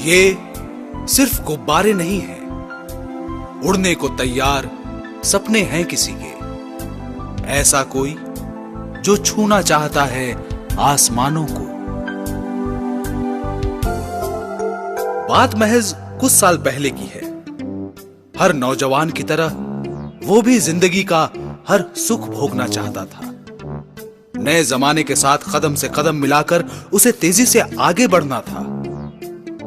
ये सिर्फ गुब्बारे नहीं हैं, उड़ने को तैयार सपने हैं किसी के। ऐसा कोई जो छूना चाहता है आसमानों को। बात महज कुछ साल पहले की है। हर नौजवान की तरह वो भी जिंदगी का हर सुख भोगना चाहता था। नए जमाने के साथ कदम से कदम मिलाकर उसे तेजी से आगे बढ़ना था।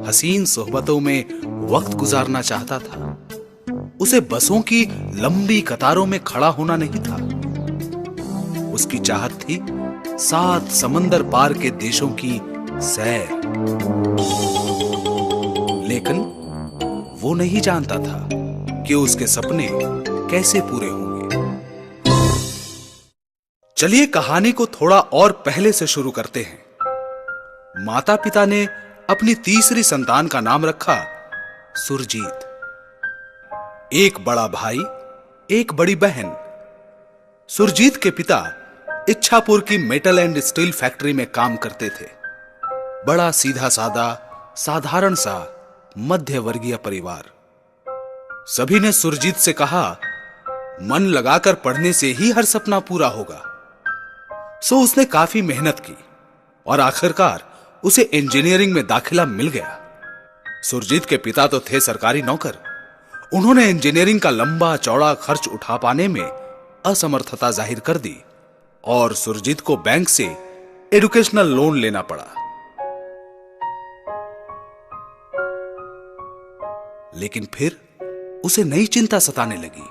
हसीन सोहबतों में वक्त गुजारना चाहता था। उसे बसों की लंबी कतारों में खड़ा होना नहीं था। उसकी चाहत थी 7 समंदर पार के देशों की सैर। लेकिन वो नहीं जानता था कि उसके सपने कैसे पूरे होंगे। चलिए कहानी को थोड़ा और पहले से शुरू करते हैं। माता पिता ने अपनी तीसरी संतान का नाम रखा सुरजीत। एक बड़ा भाई, एक बड़ी बहन। सुरजीत के पिता इच्छापुर की मेटल एंड स्टील फैक्ट्री में काम करते थे। बड़ा सीधा सादा, साधारण सा मध्य वर्गीय परिवार। सभी ने सुरजीत से कहा, मन लगाकर पढ़ने से ही हर सपना पूरा होगा। सो उसने काफी मेहनत की और आखिरकार उसे इंजीनियरिंग में दाखिला मिल गया। सुरजीत के पिता तो थे सरकारी नौकर। उन्होंने इंजीनियरिंग का लंबा चौड़ा खर्च उठा पाने में असमर्थता जाहिर कर दी और सुरजीत को बैंक से एजुकेशनल लोन लेना पड़ा। लेकिन फिर उसे नई चिंता सताने लगी।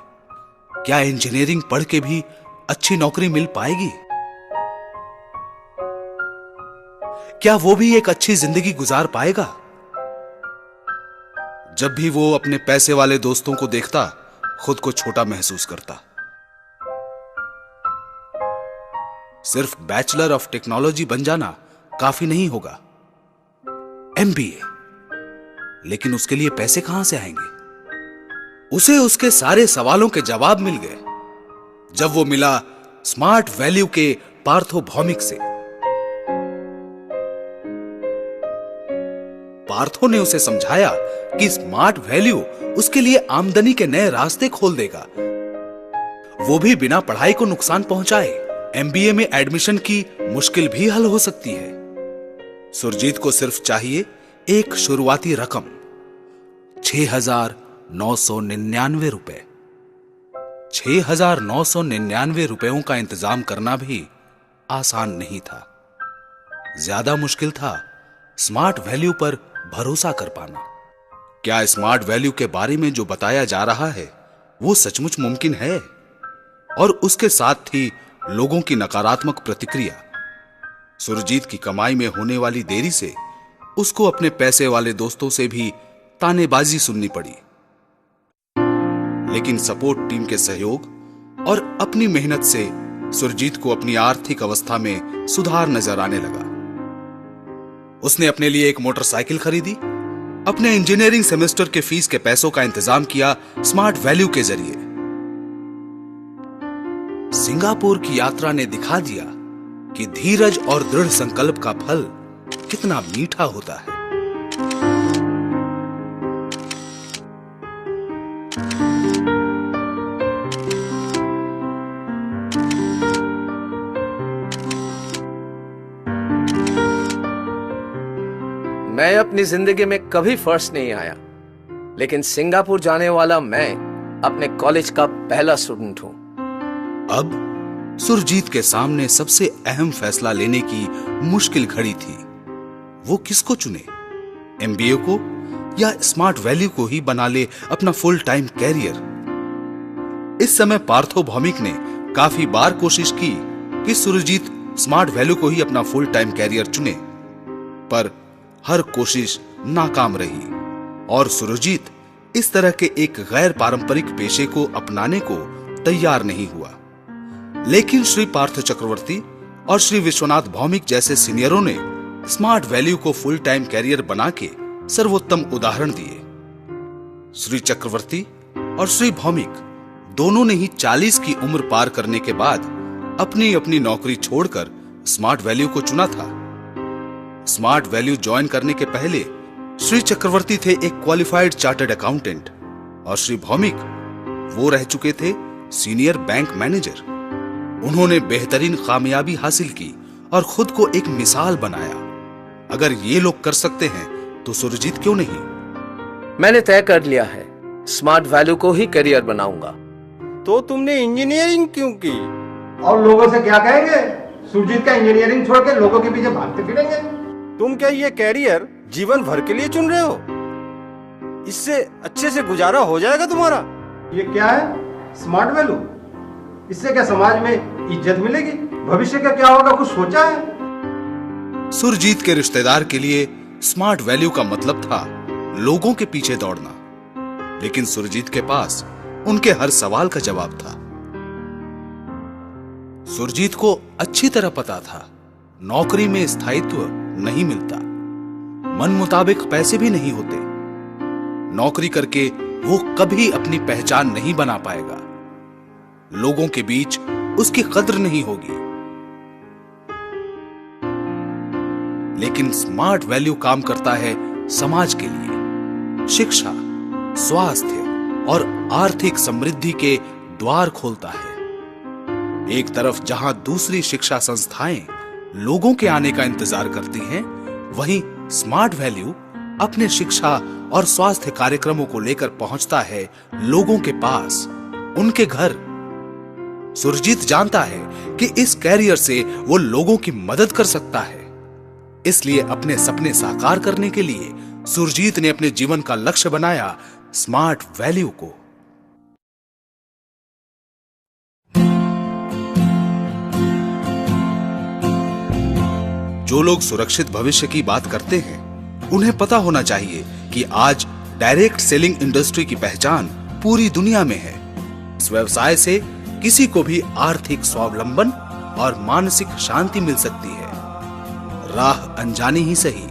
क्या इंजीनियरिंग पढ़ के भी अच्छी नौकरी मिल पाएगी? क्या वो भी एक अच्छी जिंदगी गुजार पाएगा? जब भी वो अपने पैसे वाले दोस्तों को देखता, खुद को छोटा महसूस करता। सिर्फ बैचलर ऑफ टेक्नोलॉजी बन जाना काफी नहीं होगा, MBA। लेकिन उसके लिए पैसे कहां से आएंगे? उसे उसके सारे सवालों के जवाब मिल गए जब वो मिला स्मार्ट वैल्यू के पार्थो भौमिक से। पार्थो ने उसे समझाया कि स्मार्ट वैल्यू उसके लिए आमदनी के नए रास्ते खोल देगा, वो भी बिना पढ़ाई को नुकसान पहुंचाए। MBA में एडमिशन की मुश्किल भी हल हो सकती है। सुरजीत को सिर्फ चाहिए एक शुरुआती रकम, 6,999 रुपए। 6,999 रुपयों का इंतजाम करना भी आसान नहीं था। ज्यादा मुश्किल था स्मार्ट वैल्यू पर भरोसा कर पाना। क्या स्मार्ट वैल्यू के बारे में जो बताया जा रहा है वो सचमुच मुमकिन है? और उसके साथ थी लोगों की नकारात्मक प्रतिक्रिया। सुरजीत की कमाई में होने वाली देरी से उसको अपने पैसे वाले दोस्तों से भी तानेबाजी सुननी पड़ी। लेकिन सपोर्ट टीम के सहयोग और अपनी मेहनत से सुरजीत को अपनी आर्थिक अवस्था में सुधार नजर आने लगा। उसने अपने लिए एक मोटरसाइकिल खरीदी, अपने इंजीनियरिंग सेमेस्टर के फीस के पैसों का इंतजाम किया स्मार्ट वैल्यू के जरिए। सिंगापुर की यात्रा ने दिखा दिया कि धीरज और दृढ़ संकल्प का फल कितना मीठा होता है। मैं अपनी जिंदगी में कभी फर्स्ट नहीं आया, लेकिन सिंगापुर जाने वाला मैं अपने कॉलेज का पहला स्टूडेंट हूं। अब सुरजीत के सामने सबसे अहम फैसला लेने की मुश्किल घड़ी थी। वो किसको चुने, MBA को या स्मार्ट वैल्यू को ही बना ले अपना फुल टाइम कैरियर? इस समय पार्थो भौमिक ने काफी बार कोशिश की कि सुरजीत स्मार्ट वैल्यू को ही अपना फुल टाइम कैरियर चुने, पर हर कोशिश नाकाम रही और सुरजीत इस तरह के एक गैर पारंपरिक पेशे को अपनाने को तैयार नहीं हुआ। लेकिन श्री पार्थ चक्रवर्ती और श्री विश्वनाथ भौमिक जैसे सीनियरों ने स्मार्ट वैल्यू को फुल टाइम कैरियर बना के सर्वोत्तम उदाहरण दिए। श्री चक्रवर्ती और श्री भौमिक दोनों ने ही 40 की उम्र पार करने के बाद अपनी अपनी नौकरी छोड़कर स्मार्ट वैल्यू को चुना था। स्मार्ट वैल्यू ज्वाइन करने के पहले श्री चक्रवर्ती थे एक क्वालिफाइड चार्टर्ड अकाउंटेंट और श्री भौमिक वो रह चुके थे सीनियर बैंक मैनेजर। उन्होंने बेहतरीन कामयाबी हासिल की और खुद को एक मिसाल बनाया। अगर ये लोग कर सकते हैं तो सुरजीत क्यों नहीं? मैंने तय कर लिया है, स्मार्ट वैल्यू को ही करियर बनाऊंगा। तो तुमने इंजीनियरिंग क्यों की? और लोगों से क्या कहेंगे? सुरजीत का इंजीनियरिंग छोड़ के लोगों के पीछे भागते फिरेंगे। तुम क्या ये कैरियर जीवन भर के लिए चुन रहे हो? इससे अच्छे से गुजारा हो जाएगा तुम्हारा। ये क्या है? Smart value? इससे क्या समाज में इज्जत मिलेगी? भविष्य का क्या होगा, कुछ सोचा है? सुरजीत के रिश्तेदार के लिए स्मार्ट वैल्यू का मतलब था लोगों के पीछे दौड़ना, लेकिन सुरजीत के पास उनके हर सवाल का जवाब था। सुरजीत को अच्छी तरह पता था नौकरी में स्थायित्व नहीं मिलता, मन मुताबिक पैसे भी नहीं होते। नौकरी करके वो कभी अपनी पहचान नहीं बना पाएगा, लोगों के बीच उसकी कद्र नहीं होगी। लेकिन स्मार्ट वैल्यू काम करता है समाज के लिए, शिक्षा, स्वास्थ्य और आर्थिक समृद्धि के द्वार खोलता है। एक तरफ जहां दूसरी शिक्षा संस्थाएं लोगों के आने का इंतजार करती हैं, वहीं स्मार्ट वैल्यू अपने शिक्षा और स्वास्थ्य कार्यक्रमों को लेकर पहुंचता है लोगों के पास, उनके घर। सुरजीत जानता है कि इस कैरियर से वो लोगों की मदद कर सकता है, इसलिए अपने सपने साकार करने के लिए सुरजीत ने अपने जीवन का लक्ष्य बनाया स्मार्ट वैल्यू को। जो लोग सुरक्षित भविष्य की बात करते हैं, उन्हें पता होना चाहिए कि आज डायरेक्ट सेलिंग इंडस्ट्री की पहचान पूरी दुनिया में है। इस व्यवसाय से किसी को भी आर्थिक स्वावलंबन और मानसिक शांति मिल सकती है। राह अनजानी ही सही,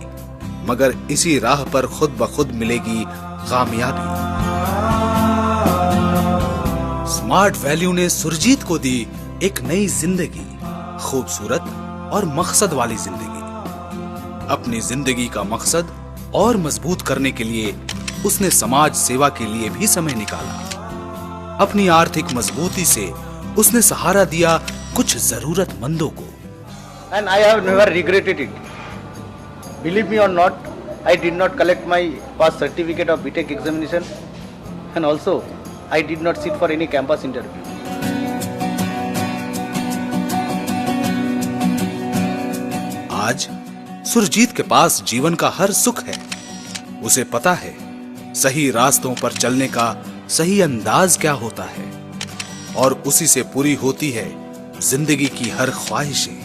मगर इसी राह पर खुद ब खुद मिलेगी कामयाबी। स्मार्ट वैल्यू ने सुरजीत को दी एक नई जिंदगी, खूबसूरत और मकसद वाली जिंदगी। अपनी जिंदगी का मकसद और मजबूत करने के लिए उसने समाज सेवा के लिए भी समय निकाला। अपनी आर्थिक मजबूती से उसने सहारा दिया कुछ जरूरतमंदों को। And I have never regretted it. Believe me or not, I did not collect my pass certificate of BTech examination, and also I did not sit for any campus interview. आज सुरजीत के पास जीवन का हर सुख है। उसे पता है सही रास्तों पर चलने का सही अंदाज क्या होता है, और उसी से पूरी होती है जिंदगी की हर ख्वाहिशें।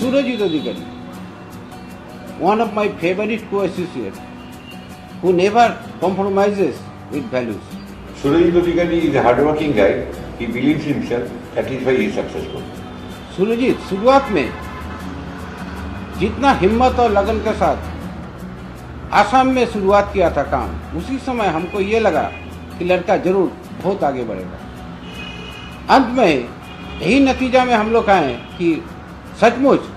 Surajit Adhikari, one of my favorite co-associates, who never compromises with values. Surajit Adhikari is a hardworking guy. He believes in himself. That is why he is successful. Surjit शुरुआत में जितना हिम्मत और लगन के साथ आसाम में शुरुआत किया था काम, उसी समय हमको ये लगा कि लड़का जरूर बहुत आगे बढ़ेगा। अंत में यही नतीजा में हम लोग आए कि सचमुच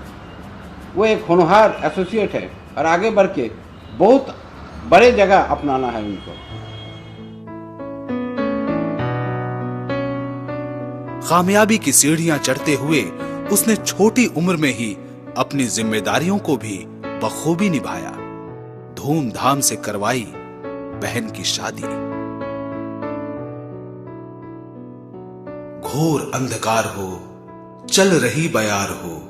वो एक होनहार एसोसिएट है और आगे बढ़ के बहुत बड़े जगह अपनाना है उनको। कामयाबी की सीढ़ियां चढ़ते हुए उसने छोटी उम्र में ही अपनी जिम्मेदारियों को भी बखूबी निभाया। धूमधाम से करवाई बहन की शादी। घोर अंधकार हो, चल रही बयार हो,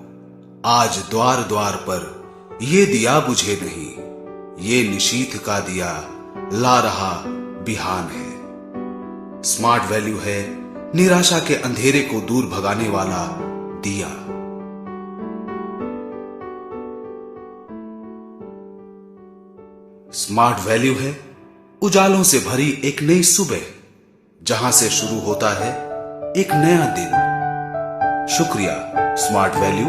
आज द्वार द्वार पर ये दिया बुझे नहीं, ये निशीथ का दिया ला रहा बिहान है। स्मार्ट वैल्यू है निराशा के अंधेरे को दूर भगाने वाला दिया। स्मार्ट वैल्यू है उजालों से भरी एक नई सुबह, जहां से शुरू होता है एक नया दिन। शुक्रिया स्मार्ट वैल्यू